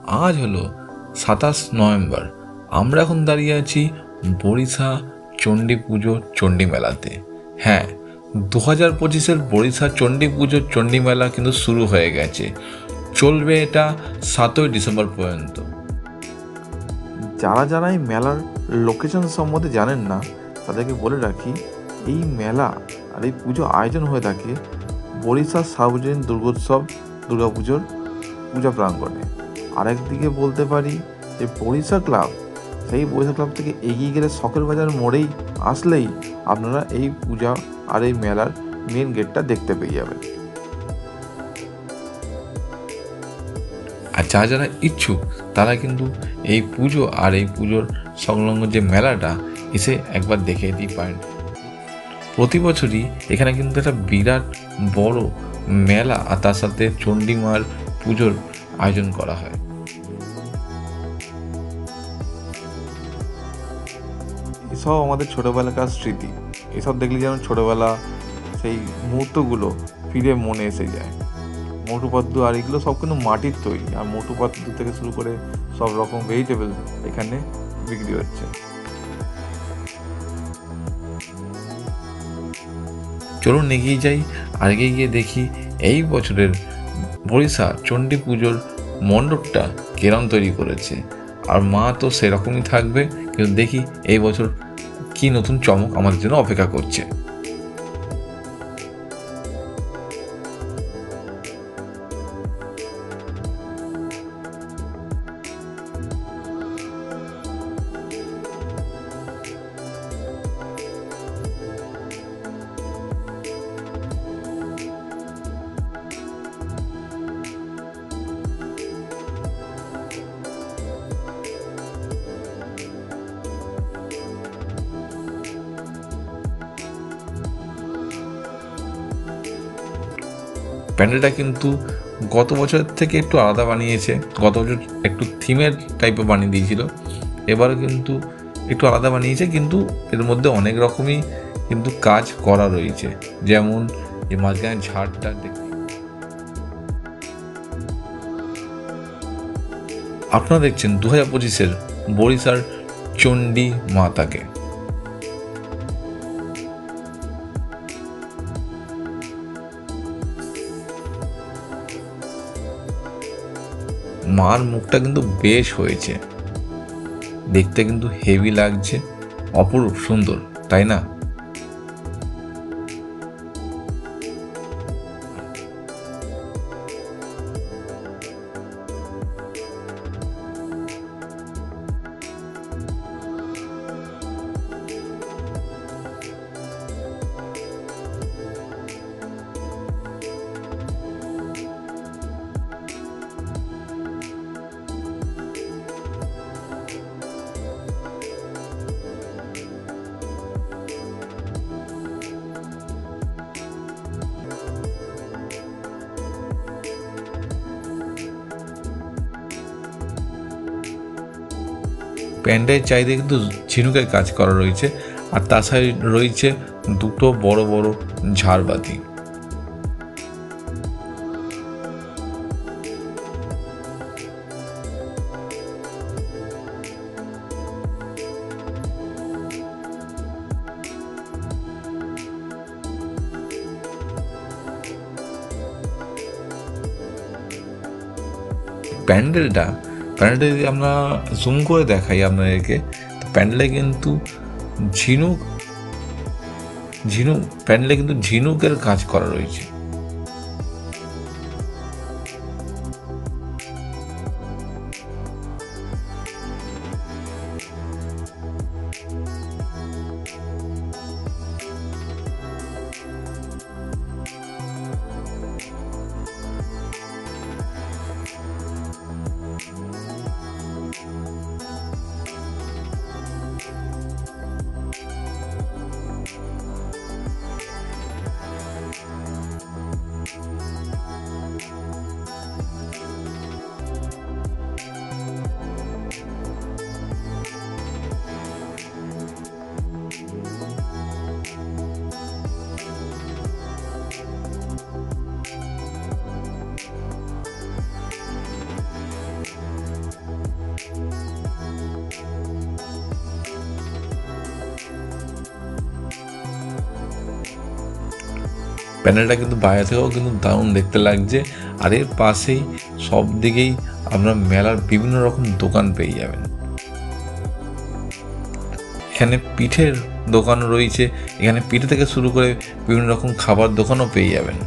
আজ হলো 27 নভেম্বর। আমরা এখন দাঁড়িয়ে আছি বরিশা চণ্ডী পুজো চণ্ডী মেলাতে। হ্যাঁ, 2025-এর বরিশা চণ্ডী পুজো চণ্ডী মেলা কিন্তু শুরু হয়ে গেছে। চলবে এটা 7ই ডিসেম্বর পর্যন্ত। যারা যারা এই মেলার লোকেশন সম্বন্ধে জানেন না, তাদেরকে বলে রাখি, এই মেলা আর এই পুজো আয়োজন হয়ে থাকে বরিশা সার্বজনীন দুর্গোৎসব দুর্গাপুজোর পূজা প্রাঙ্গণে। আরেকদিকে বলতে পারি যে বরিশা ক্লাব, সেই বরিশা ক্লাব থেকে এগিয়ে গেলে শখের বাজার মোড়েই আসলেই আপনারা এই পূজা আর এই মেলার মেন গেটটা দেখতে পেয়ে যাবেন। আর যারা যারা ইচ্ছুক তারা কিন্তু এই পুজো আর এই পুজোর সংলগ্ন যে মেলাটা এসে একবার দেখে দিতে পারেন। প্রতি বছরই এখানে কিন্তু একটা বিরাট বড় মেলা আর তার সাথে চণ্ডী মার পুজোর আয়োজন করা হয়। এসব আমাদের ছোটোবেলাকার স্মৃতি। এসব দেখলে যেন ছোটোবেলা সেই মুহূর্তগুলো ফিরে মনে এসে যায়। মোটু পাতলু আর এগুলো সব কিন্তু মাটির তৈরি, আর মোটু পাতলু থেকে শুরু করে সব রকম ভেজিটেবল এখানে বিক্রি হচ্ছে। চলুন এগিয়ে যাই, আর এগিয়ে গিয়ে দেখি এই বছরের বরিশা চণ্ডী পুজোর মণ্ডপটা কেরম তৈরি করেছে। আর মা তো সেরকমই থাকবে, কিন্তু দেখি এই বছর কি নতুন চমক আমাদের জন্য অপেক্ষা করছে। প্যান্ডেলটা কিন্তু গত বছর থেকে একটু আলাদা বানিয়েছে। গত বছর একটু থিমের টাইপের বানিয়ে দিয়েছিল, এবারও কিন্তু একটু আলাদা বানিয়েছে, কিন্তু এর মধ্যে অনেক রকমই কিন্তু কাজ করা রয়েছে। যেমন এই মাঝখানে ঝাড়টা দেখতে আপনারা দেখছেন 2025-এর বরিশার চণ্ডী মাতাকে। মার মুখটা কিন্তু বেশ হয়েছে, দেখতে কিন্তু হেভি লাগছে, অপরূপ সুন্দর, তাই না? প্যান্ডেলের চারিদিকে কিন্তু ঝিনুকের কাজ করা রয়েছে, আর তার সাথে রয়েছে দুটো বড় বড় ঝাড়বাতি। প্যান্ডেলটা যদি আমরা জুম করে দেখাই আপনাদেরকে, তো প্যান্ডেলে কিন্তু ঝিনুক প্যান্ডেলে কিন্তু ঝিনুকের কাজ করা রয়েছে। প্যান্ডেলটা কিন্তু বাইরে থেকেও কিন্তু দারুণ দেখতে লাগছে। আর এর পাশেই সব দিকেই আপনার মেলার বিভিন্ন রকম দোকান পেয়ে যাবেন। এখানে পিঠের দোকান রয়েছে, এখানে পিঠে থেকে শুরু করে বিভিন্ন রকম খাবার দোকানও পেয়ে যাবেন।